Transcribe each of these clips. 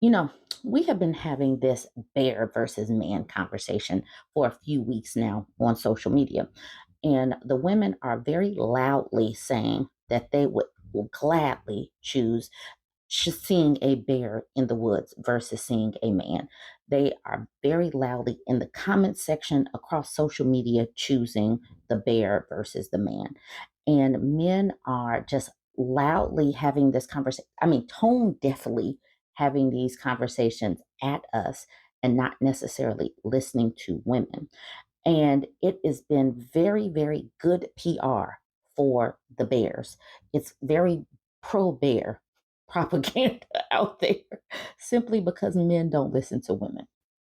You know, we have been having this bear versus man conversation for a few weeks now on social media. And the women are very loudly saying that they will gladly choose seeing a bear in the woods versus seeing a man. They are very loudly in the comment section across social media choosing the bear versus the man. And men are just loudly having this conversation. I mean, tone deafly having these conversations at us and not necessarily listening to women. And it has been very, very good PR for the Bears. It's very pro bear propaganda out there simply because men don't listen to women.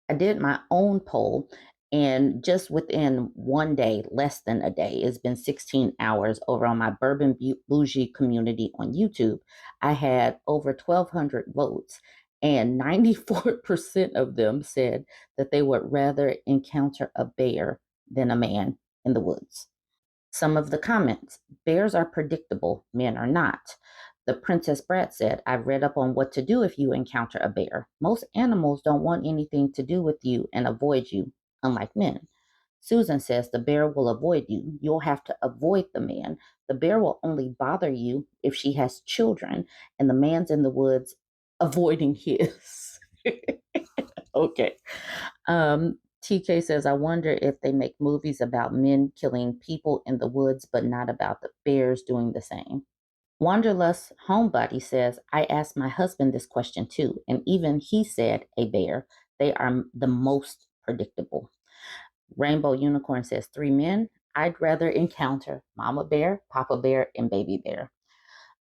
I did my own poll, and just within one day, less than a day, it's been 16 hours over on my Bourbon Bougie community on YouTube. I had over 1,200 votes, and 94% of them said that they would rather encounter a bear than a man in the woods. Some of the comments: bears are predictable, men are not. The Princess Brat said, I've read up on what to do if you encounter a bear. Most animals don't want anything to do with you and avoid you, unlike men. Susan says the bear will avoid you. You'll have to avoid the man. The bear will only bother you if she has children, and the man's in the woods avoiding his. Okay. TK says, I wonder if they make movies about men killing people in the woods, but not about the bears doing the same. Wanderlust Homebody says, I asked my husband this question too, and even he said a bear. They are the most predictable. Rainbow Unicorn says, three men. I'd rather encounter Mama Bear, Papa Bear, and Baby Bear.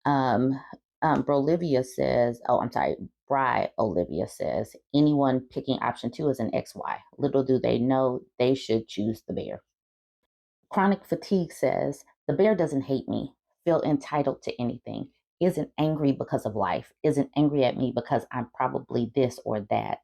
Um, Brolivia says, oh, I'm sorry, Bry Olivia says, anyone picking option two is an XY. Little do they know they should choose the bear. Chronic Fatigue says, the bear doesn't hate me, feel entitled to anything, isn't angry because of life, isn't angry at me because I'm probably this or that.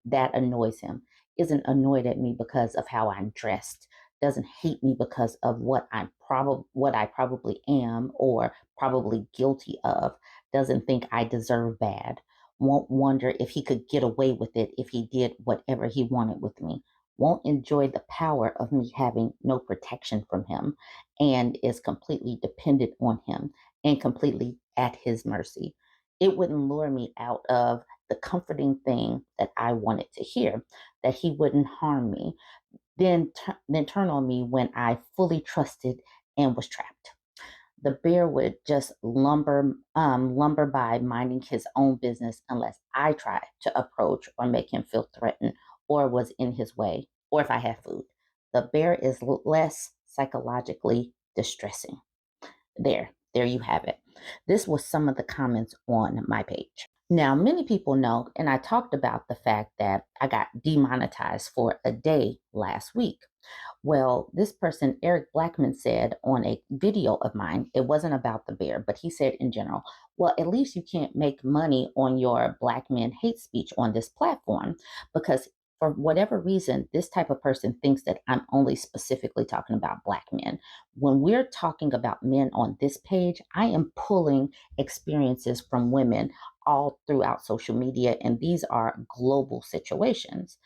That annoys him, isn't annoyed at me because of how I'm dressed, doesn't hate me because of what I probably am or probably guilty of, doesn't think I deserve bad, won't wonder if he could get away with it if he did whatever he wanted with me, won't enjoy the power of me having no protection from him, and is completely dependent on him and completely at his mercy. It wouldn't lure me out of the comforting thing that I wanted to hear, that he wouldn't harm me, then turn on me when I fully trusted and was trapped. The bear would just lumber by, minding his own business, unless I tried to approach or make him feel threatened or was in his way, or if I had food. The bear is less psychologically distressing. There you have it. This was some of the comments on my page. Now, many people know, and I talked about the fact that I got demonetized for a day last week. Well, this person, Eric Blackman, said on a video of mine, it wasn't about the bear, but he said in general, well, at least you can't make money on your black men hate speech on this platform because for whatever reason, this type of person thinks that I'm only specifically talking about black men. When we're talking about men on this page, I am pulling experiences from women all throughout social media, and these are global situations.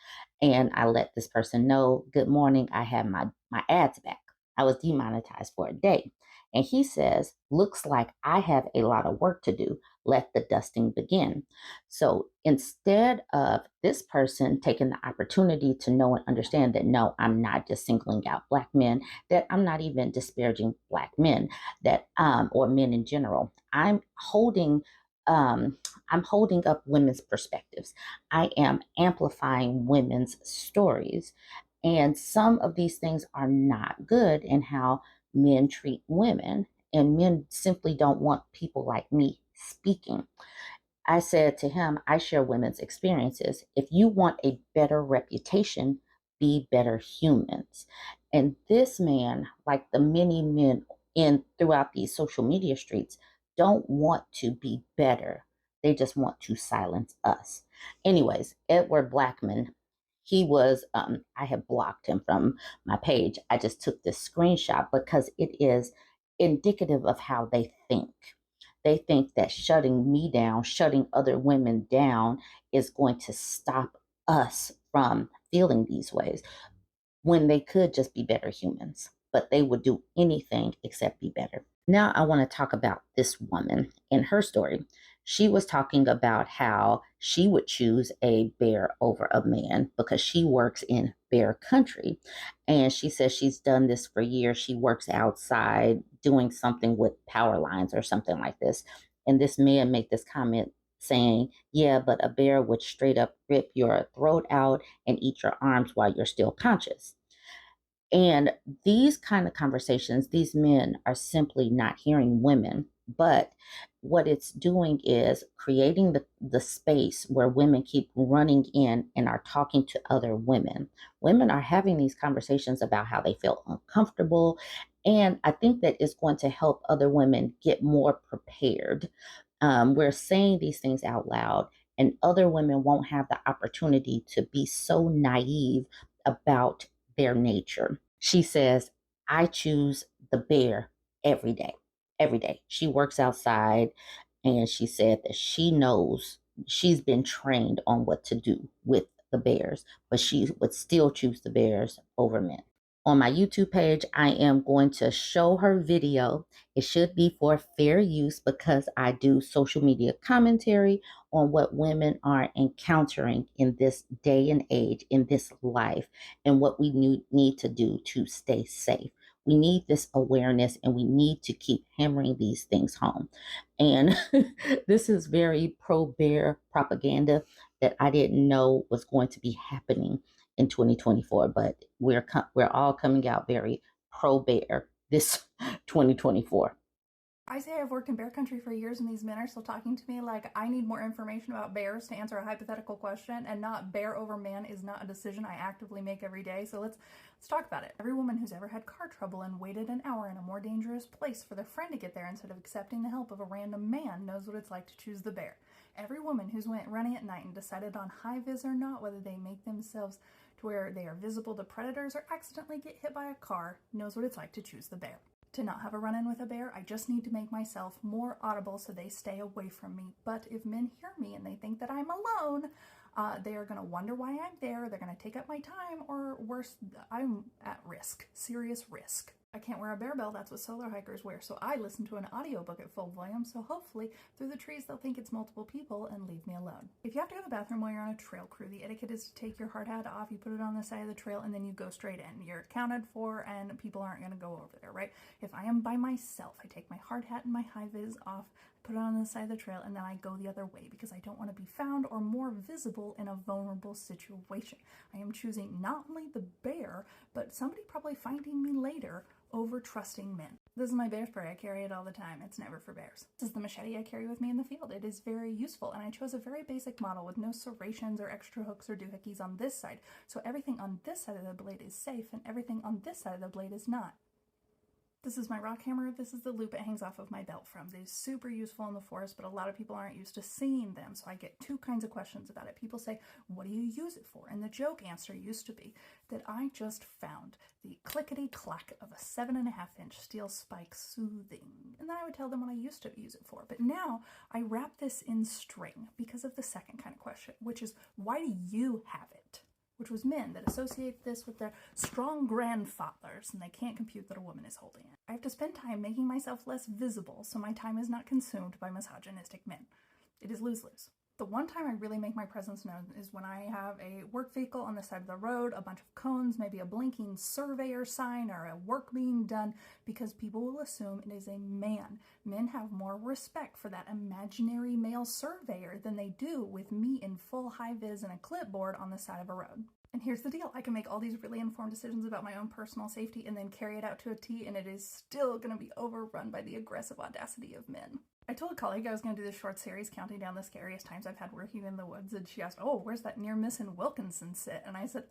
And I let this person know, good morning, I have my ads back. I was demonetized for a day. And he says, looks like I have a lot of work to do. Let the dusting begin. So instead of this person taking the opportunity to know and understand that, no, I'm not just singling out black men, that I'm not even disparaging black men, that or men in general. Um, I'm holding up women's perspectives. I am amplifying women's stories. And some of these things are not good in how men treat women. And men simply don't want people like me speaking. I said to him, I share women's experiences. If you want a better reputation, be better humans. And this man, like the many men in throughout these social media streets, don't want to be better. They just want to silence us. Anyways, Edward Blackman, he was, I have blocked him from my page. I just took this screenshot because it is indicative of how they think. they think that shutting me down, shutting other women down is going to stop us from feeling these ways when they could just be better humans. But they would do anything except be better. Now, I want to talk about this woman in her story. She was talking about how she would choose a bear over a man because she works in bear country. And she says she's done this for years. She works outside doing something with power lines or something like this. And this man made this comment saying, yeah, but a bear would straight up rip your throat out and eat your arms while you're still conscious. And these kind of conversations, these men are simply not hearing women, but what it's doing is creating the space where women keep running in and are talking to other women. Women are having these conversations about how they feel uncomfortable. And I think that it's going to help other women get more prepared. We're saying these things out loud, and other women won't have the opportunity to be so naive about their nature. She says, I choose the bear every day. Every day. She works outside and she said that she knows she's been trained on what to do with the bears, but she would still choose the bears over men. On my YouTube page, I am going to show her video. It should be for fair use because I do social media commentary on what women are encountering in this day and age, in this life, and what we need to do to stay safe. We need this awareness and we need to keep hammering these things home. And this is very pro bear propaganda that I didn't know was going to be happening in 2024, but we're all coming out very pro bear this 2024. I say I've worked in bear country for years and these men are still talking to me like I need more information about bears to answer a hypothetical question, and not bear over man is not a decision I actively make every day. So let's talk about it. Every woman who's ever had car trouble and waited an hour in a more dangerous place for their friend to get there instead of accepting the help of a random man knows what it's like to choose the bear. Every woman who's went running at night and decided on high vis or not whether they make themselves to where they are visible to predators or accidentally get hit by a car knows what it's like to choose the bear. To not have a run-in with a bear, I just need to make myself more audible so they stay away from me. But if men hear me and they think that I'm alone, they are going to wonder why I'm there, they're going to take up my time, or worse, I'm at risk, serious risk. I can't wear a bear bell, that's what solo hikers wear, so I listen to an audiobook at full volume, so hopefully through the trees they'll think it's multiple people and leave me alone. If you have to go to the bathroom while you're on a trail crew, the etiquette is to take your hard hat off, you put it on the side of the trail, and then you go straight in. You're accounted for and people aren't going to go over there, right? If I am by myself, I take my hard hat and my high vis off, put it on the side of the trail, and then I go the other way because I don't want to be found or more visible in a vulnerable situation. I am choosing not only the bear, but somebody probably finding me later over trusting men. This is my bear spray. I carry it all the time. It's never for bears. This is the machete I carry with me in the field. It is very useful, and I chose a very basic model with no serrations or extra hooks or doohickeys on this side, so everything on this side of the blade is safe and everything on this side of the blade is not. This is my rock hammer. This is the loop it hangs off of my belt from. It is super useful in the forest, but a lot of people aren't used to seeing them, so I get two kinds of questions about it. People say, what do you use it for? And the joke answer used to be that I just found the clickety-clack of a 7.5-inch steel spike soothing. And then I would tell them what I used to use it for. But now I wrap this in string because of the second kind of question, which is, why do you have it? Which was men that associate this with their strong grandfathers, and they can't compute that a woman is holding it. I have to spend time making myself less visible so my time is not consumed by misogynistic men. It is lose-lose. The one time I really make my presence known is when I have a work vehicle on the side of the road, a bunch of cones, maybe a blinking surveyor sign or a work being done, because people will assume it is a man. Men have more respect for that imaginary male surveyor than they do with me in full high-vis and a clipboard on the side of a road. And here's the deal. I can make all these really informed decisions about my own personal safety and then carry it out to a T, and it is still going to be overrun by the aggressive audacity of men. I told a colleague I was going to do this short series counting down the scariest times I've had working in the woods, and she asked, oh, where's that near miss in Wilkinson sit? And I said,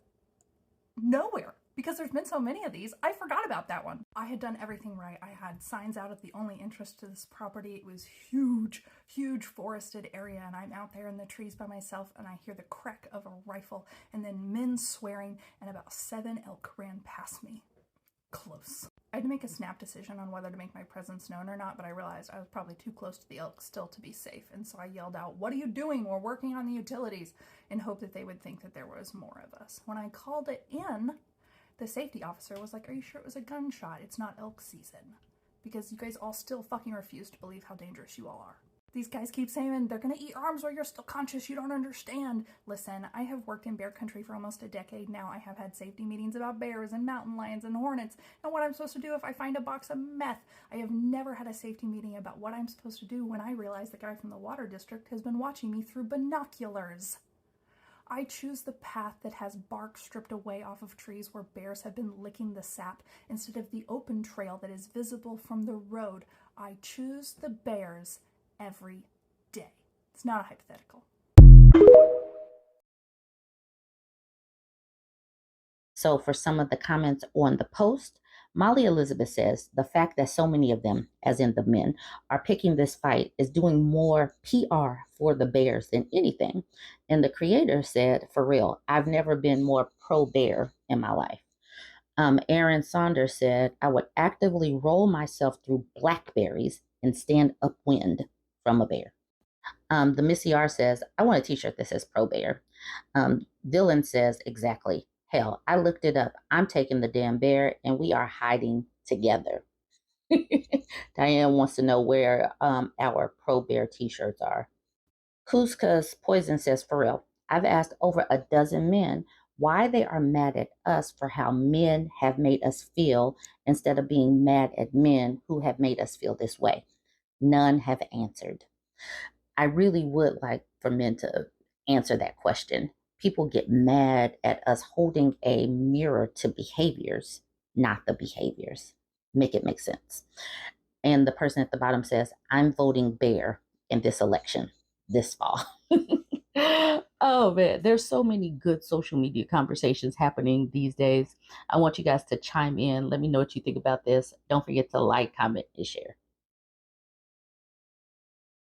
nowhere, because there's been so many of these, I forgot about that one. I had done everything right. I had signs out of the only interest to this property. It was huge, huge forested area, and I'm out there in the trees by myself, and I hear the crack of a rifle, and then men swearing, and about 7 elk ran past me. Close. I had to make a snap decision on whether to make my presence known or not, but I realized I was probably too close to the elk still to be safe, and so I yelled out, "What are you doing? We're working on the utilities," in hope that they would think that there was more of us. When I called it in, the safety officer was like, "Are you sure it was a gunshot? It's not elk season." Because you guys all still fucking refuse to believe how dangerous you all are. These guys keep saying they're gonna eat arms while you're still conscious. You don't understand. Listen, I have worked in bear country for almost a decade now. I have had safety meetings about bears and mountain lions and hornets and what I'm supposed to do if I find a box of meth. I have never had a safety meeting about what I'm supposed to do when I realize the guy from the water district has been watching me through binoculars. I choose the path that has bark stripped away off of trees where bears have been licking the sap instead of the open trail that is visible from the road. I choose the bears every day. It's not a hypothetical. So, for some of the comments on the post, Molly Elizabeth says the fact that so many of them, as in the men, are picking this fight is doing more PR for the Bears than anything. And the creator said, for real, I've never been more pro bear in my life. Aaron Saunders said, I would actively roll myself through blackberries and stand upwind from a bear. The Missy R says, I want a t shirt that says pro bear. Dylan says, exactly. Hell, I looked it up. I'm taking the damn bear and we are hiding together. Diane wants to know where our pro bear t shirts are. Kuzka's Poison says, for real, I've asked over a dozen men why they are mad at us for how men have made us feel instead of being mad at men who have made us feel this way. None have answered. I really would like for men to answer that question. People get mad at us holding a mirror to behaviors, not the behaviors. Make it make sense. And the person at the bottom says, I'm voting bear in this election this fall. Oh man, there's so many good social media conversations happening these days. I want you guys to chime in. Let me know what you think about this. Don't forget to like, comment, and share.